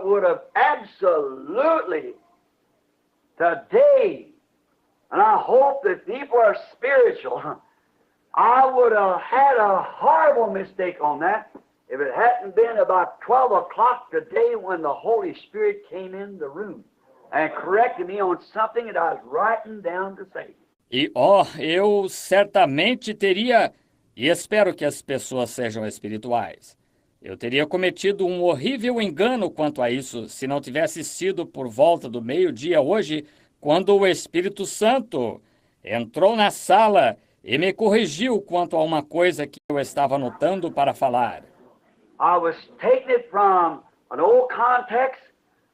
would have absolutely today, and I hope that people are spiritual, I would have had a horrible mistake on that if it hadn't been about 12 o'clock today when the Holy Spirit came in the room and corrected me on something that I was writing down to say. E, eu certamente teria, e espero que as pessoas sejam espirituais, eu teria cometido um horrível engano quanto a isso se não tivesse sido por volta do meio-dia hoje, quando o Espírito Santo entrou na sala e me corrigiu quanto a uma coisa que eu estava anotando para falar. I was taking it from an old context.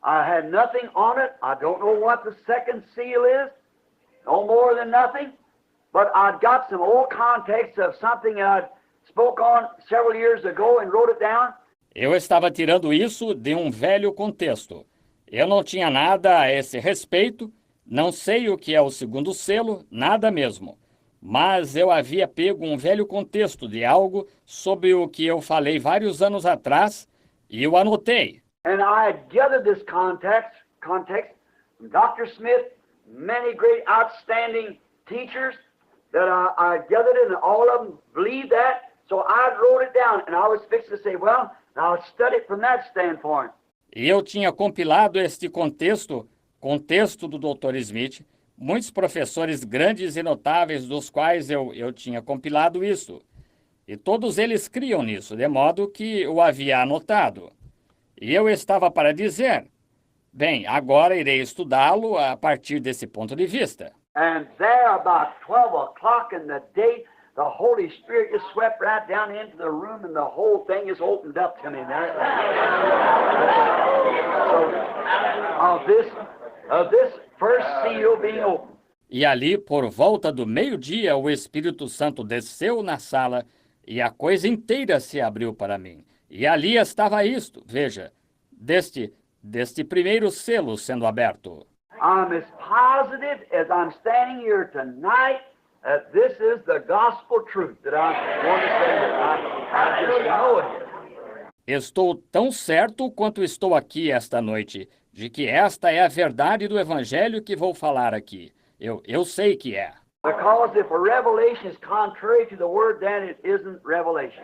I had nothing on it. I don't know what the second seal is, no more than nothing. But I'd got some old context of something I'd spoke on several years ago and wrote it down. Eu estava tirando isso de um velho contexto. Eu não tinha nada a esse respeito, não sei o que é o segundo selo, nada mesmo. Mas eu havia pego um velho contexto de algo sobre o que eu falei vários anos atrás e eu anotei. And I had gathered this context from Dr. Smith, many great outstanding teachers that I gathered it, and all of them believed that. So I wrote it down, and I was fixing to say, well, I'll study it from that standpoint. E eu tinha compilado este contexto do Dr. Smith, muitos professores grandes e notáveis dos quais eu tinha compilado isso. E todos eles criam nisso, de modo que o havia anotado. E eu estava para dizer, bem, agora irei estudá-lo a partir desse ponto de vista. And there about 12 o'clock in the day, the Holy Spirit just swept right down into the room and the whole thing is opened up to me there. So, of this first seal being opened. E ali, por volta do meio-dia, o Espírito Santo desceu na sala e a coisa inteira se abriu para mim. E ali estava isto, veja, deste primeiro selo sendo aberto. I'm as positive as I'm standing here tonight that this is the gospel truth that I want to say. I just know it. Estou tão certo quanto estou aqui esta noite, de que esta é a verdade do Evangelho que vou falar aqui. Eu sei que é. Because if a revelation is contrary to the word, then it isn't revelation.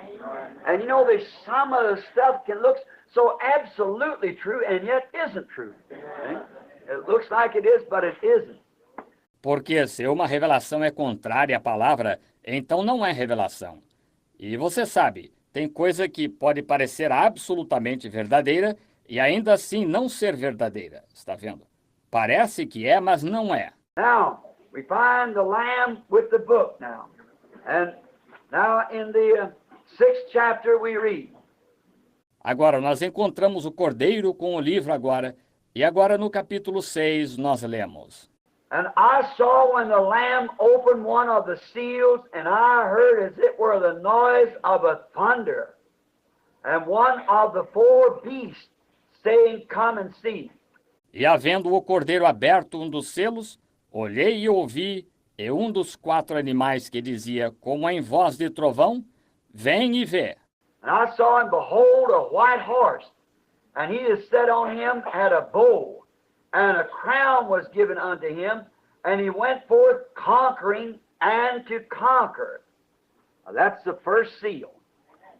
And you know, there's some of the stuff can look so absolutely true and yet isn't true. See? It looks like it is, but it isn't. Porque se uma revelação é contrária à palavra, então não é revelação. E você sabe, tem coisa que pode parecer absolutamente verdadeira e ainda assim não ser verdadeira. Está vendo? Parece que é, mas não é. Now, we find the Lamb with the book now. And now in the 6th chapter we read. Agora, nós encontramos o Cordeiro com o livro agora. E agora no capítulo 6 nós lemos. And I saw when the Lamb opened one of the seals, and I heard as it were the noise of a thunder, and one of the four beasts saying, Come and see. E havendo o Cordeiro aberto um dos selos, olhei e ouvi, e um dos 4 animais que dizia, como em voz de trovão, Vem e vê. And I saw and behold a white horse, and he that sat on him had a bow, and a crown was given unto him, and he went forth conquering and to conquer. Now, that's the first seal,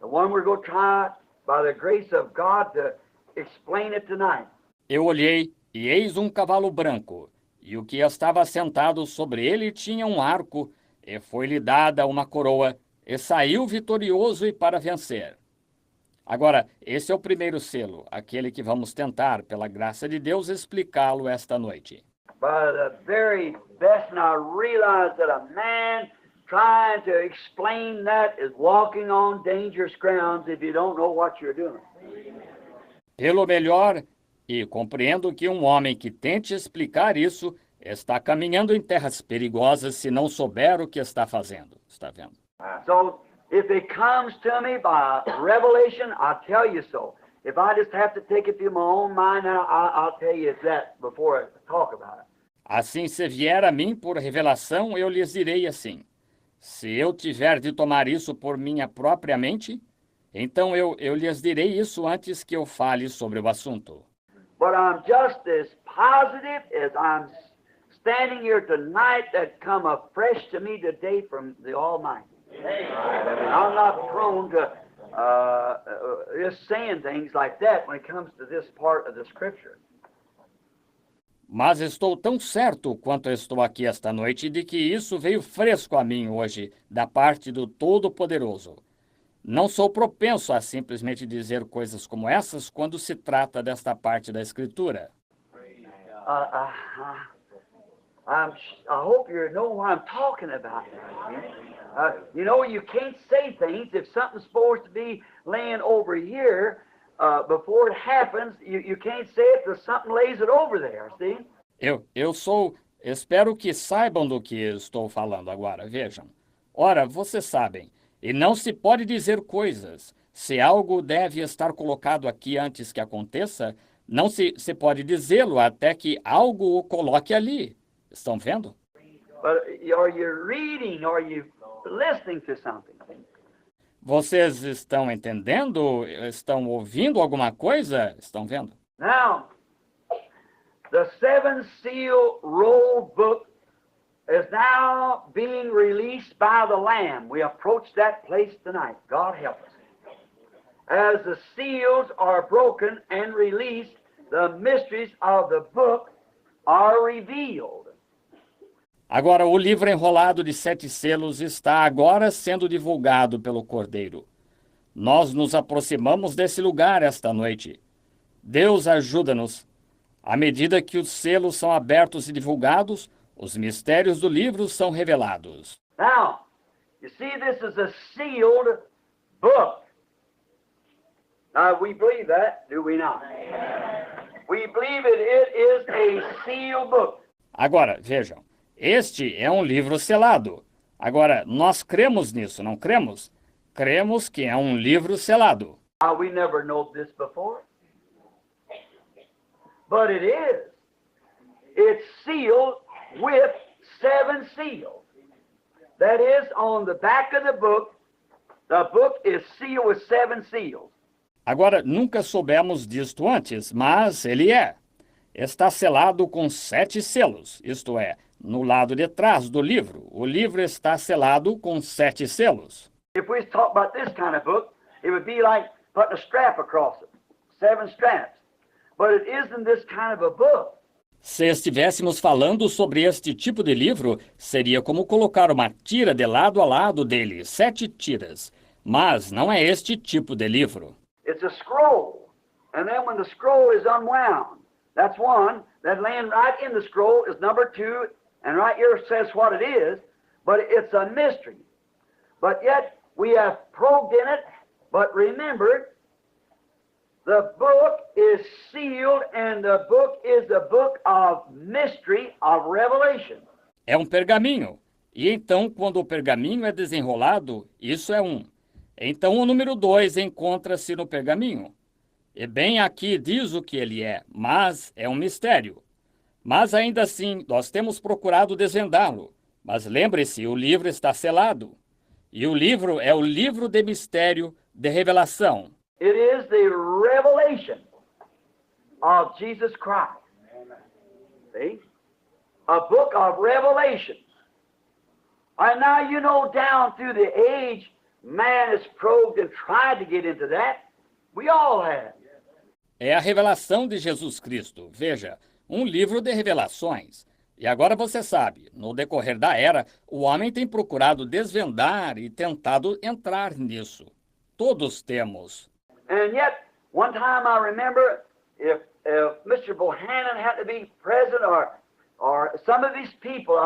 the one we're going to try, by the grace of God, to explain it tonight. Eu olhei, e eis um cavalo branco, e o que estava sentado sobre ele tinha um arco, e foi-lhe dada uma coroa, e saiu vitorioso e para vencer. Agora, esse é o primeiro selo, aquele que vamos tentar, pela graça de Deus, explicá-lo esta noite. By the very best, and I realize that a man trying to explain that is walking on dangerous grounds if you don't know what you're doing. Pelo melhor, e compreendo que um homem que tente explicar isso está caminhando em terras perigosas se não souber o que está fazendo. Está vendo? So, if it comes to me by revelation, I'll tell you so. If I just have to take it through my own mind, I'll tell you that before I talk about it. Assim, se vier a mim por revelação, eu lhes direi assim. Se eu tiver de tomar isso por minha própria mente, então eu lhes direi isso antes que eu fale sobre o assunto. but I'm just as positive as I'm standing here tonight that come afresh to me today from the Almighty. I'm not prone to just saying things like that when it comes to this part of the Scripture. Mas estou tão certo quanto estou aqui esta noite de que isso veio fresco a mim hoje, da parte do Todo-Poderoso. Não sou propenso a simplesmente dizer coisas como essas quando se trata desta parte da Escritura. I hope you know what I'm talking about. You can't say things if something's supposed to be laying over here. Before it happens, you can't say it till something lays it over there, see? Espero que saibam do que estou falando agora, vejam. Ora, vocês sabem, e não se pode dizer coisas. Se algo deve estar colocado aqui antes que aconteça, não se pode dizê-lo até que algo o coloque ali. Estão vendo? But are you reading? Are you listening to something? Vocês estão entendendo? Estão ouvindo alguma coisa? Estão vendo? Now, the seven seal roll book is now being released by the Lamb. We approach that place tonight. God help us. As the seals are broken and released, the mysteries of the book are revealed. Agora, o livro enrolado de 7 selos está agora sendo divulgado pelo Cordeiro. Nós nos aproximamos desse lugar esta noite. Deus ajuda-nos. À medida que os selos são abertos e divulgados, os mistérios do livro são revelados. Now, you see, this is a sealed book. Now, we believe that, do we not? We believe it is a sealed book. Agora, vejam. Este é um livro selado. Agora, nós cremos nisso, não cremos? Cremos que é um livro selado. We never known this before. But it is. It's sealed with 7 seals. That is, on the back of the book is sealed with 7 seals. Agora, nunca soubemos disto antes, mas ele é. Está selado com 7 selos, isto é, no lado de trás do livro. O livro está selado com 7 selos. If we talk about this kind of book, it would be like putting a strap across it. 7 straps. But it isn't this kind of a book. Se estivéssemos falando sobre este tipo de livro, seria como colocar uma tira de lado a lado dele, 7 tiras. Mas não é este tipo de livro. It's a scroll. And then when the scroll is unwound, that's one. That laying right in the scroll is number 2. And right here says what it is. But it's a mystery. But yet we have probed in it. But remember, the book is sealed and the book is the book of mystery, of revelation. É um pergaminho. E então, quando o pergaminho é desenrolado, isso é um. Então, o número 2 encontra-se no pergaminho. E bem aqui diz o que ele é, mas é um mistério. Mas ainda assim, nós temos procurado desvendá-lo. Mas lembre-se, o livro está selado. E o livro é o livro de mistério, de revelação. It is the revelation of Jesus Christ. See? A book of revelation. And now you know down through the age, man has probed and tried to get into that. We all have. É a revelação de Jesus Cristo. Veja, um livro de revelações. E agora você sabe, no decorrer da era, o homem tem procurado desvendar e tentado entrar nisso. Todos temos. And yet, one time I remember, if Mr. Bohannon had to be present, or some of these people,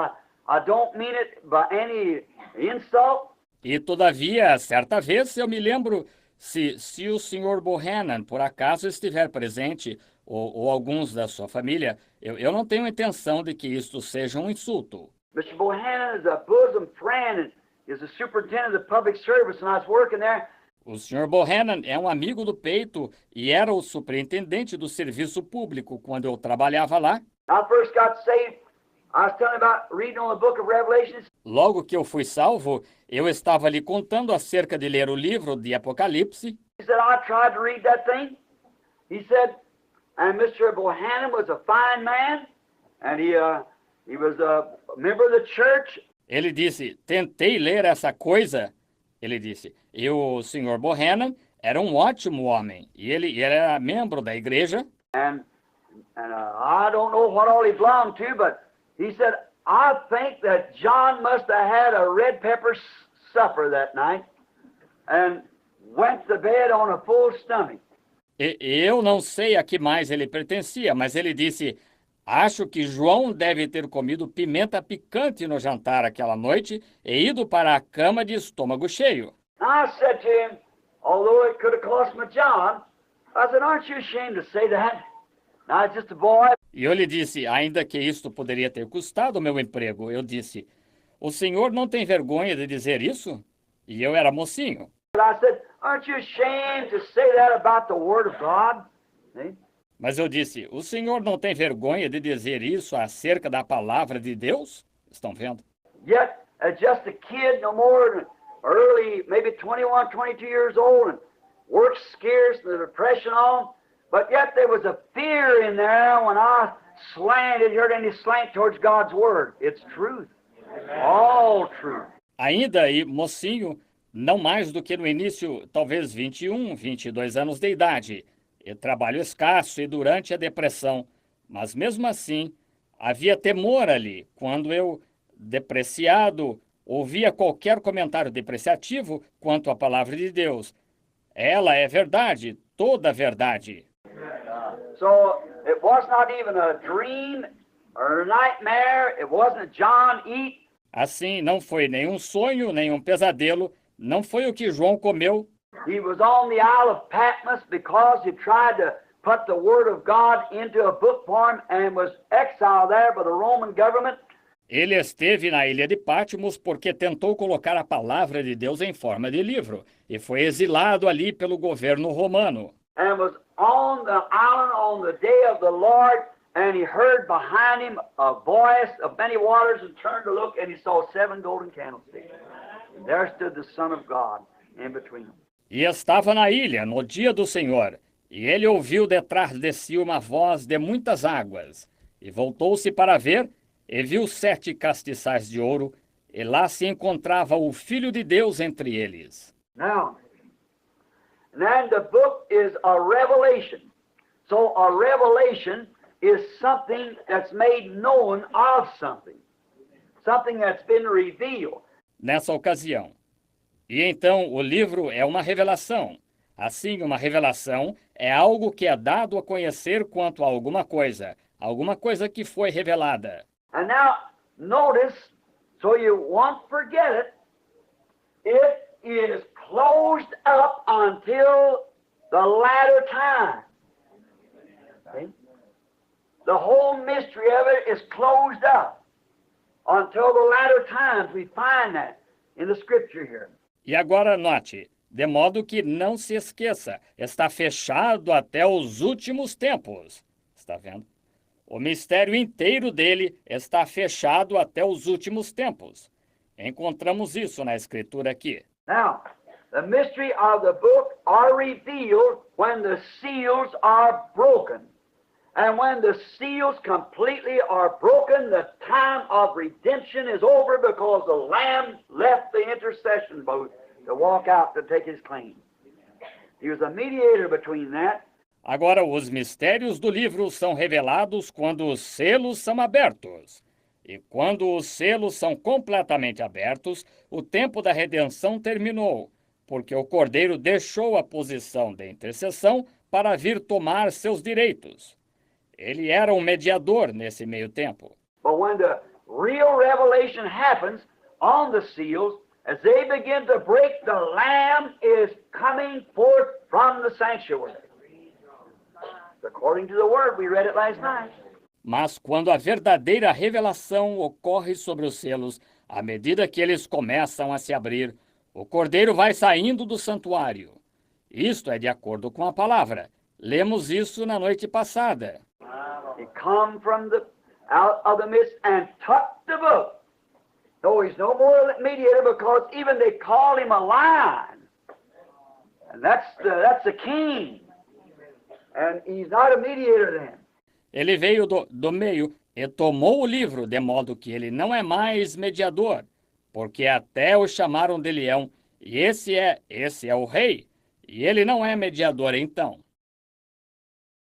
I don't mean it by any insult. E todavia, certa vez, eu me lembro, se o Sr. Bohannon, por acaso, estiver presente, ou alguns da sua família, eu não tenho intenção de que isto seja um insulto. Mr. Bohannon is a bosom friend and is the superintendent of the public service, and I was working there. O Sr. Bohannon é um amigo do peito e era o superintendente do serviço público quando eu trabalhava lá. I first got saved. I was telling about reading on the book of Revelation. Logo que eu fui salvo, eu estava lhe contando acerca de ler o livro de Apocalipse. He said, I tried to read that thing. He said, and Mr. Bohannon was a fine man, and he was a member of the church. Ele disse, tentei ler essa coisa. Ele disse, e o Sr. Bohannon era um ótimo homem, e ele era membro da igreja. And I don't know what all he belonged to, but he said, I think that John must have had a red pepper supper that night and went to bed on a full stomach. Eu não sei a que mais ele pertencia, mas ele disse, acho que João deve ter comido pimenta picante no jantar aquela noite e ido para a cama de estômago cheio. I said to him, although it could have cost me John, I said, aren't you ashamed to say that? I was just a boy. E eu lhe disse, ainda que isto poderia ter custado o meu emprego, eu disse, o senhor não tem vergonha de dizer isso? E eu era mocinho. But I said, aren't you ashamed to say that about the Word of God? See? Mas eu disse, o senhor não tem vergonha de dizer isso acerca da palavra de Deus? Estão vendo? Yet, as just a kid, no more than early, maybe 21, 22 years old, and work scarce, and the depression on, but yet there was a fear in there when I slanted, heard any slant towards God's Word. It's truth. All truth. Ainda aí, mocinho, não mais do que no início, talvez 21, 22 anos de idade, e trabalho escasso e durante a depressão, mas mesmo assim, havia temor ali, quando eu, depreciado, ouvia qualquer comentário depreciativo quanto à palavra de Deus. Ela é verdade, toda a verdade. So it was not even a dream or a nightmare. It wasn't John eat. Assim, não foi nenhum sonho, nenhum pesadelo, não foi o que João comeu. He was on the Isle of Patmos because he tried to put the Word of God into a book form and was exiled there by the Roman government. Ele esteve na ilha de Patmos porque tentou colocar a palavra de Deus em forma de livro e foi exilado ali pelo governo romano. And was on the island on the day of the Lord, and he heard behind him a voice of many waters, and turned to look, and he saw 7 golden candlesticks. And there stood the Son of God in between them. E estava na ilha no dia do Senhor, e ele ouviu detrás de si uma voz de muitas águas, e voltou-se para ver, e viu 7 castiçais de ouro, e lá se encontrava o Filho de Deus entre eles. Now, and then the book is a revelation. So a revelation is something that's made known of something. Something that's been revealed. Nessa ocasião. E então o livro é uma revelação. Assim, uma revelação é algo que é dado a conhecer quanto a alguma coisa que foi revelada. And now, notice, so you won't forget it is closed up until the latter time. See? The whole mystery of it is closed up until the latter times. We find that in the scripture here. E agora note, de modo que não se esqueça, está fechado até os últimos tempos. Está vendo? O mistério inteiro dele está fechado até os últimos tempos. Encontramos isso na escritura aqui. Now, the mystery of the book are revealed when the seals are broken. And when the seals completely are broken, the time of redemption is over because the Lamb left the intercession boat to walk out to take his claim. He was a mediator between that. Agora, os mistérios do livro são revelados quando os selos são abertos. E quando os selos são completamente abertos, o tempo da redenção terminou, porque o Cordeiro deixou a posição de intercessão para vir tomar seus direitos. Ele era um mediador nesse meio tempo. But when the real revelation happens on the seals, as they begin to break, the Lamb is coming forth from the sanctuary. According to the word, we read it last night. Mas quando a verdadeira revelação ocorre sobre os selos, à medida que eles começam a se abrir, o Cordeiro vai saindo do santuário. Isto é de acordo com a palavra. Lemos isso na noite passada. He come from out of the midst and took the book. No, he's no more a mediator because even they call him a lion. And that's the king. And he's not a mediator then. Ele veio do meio e tomou o livro, de modo que ele não é mais mediador, porque até o chamaram de leão, e esse é o rei, e ele não é mediador então.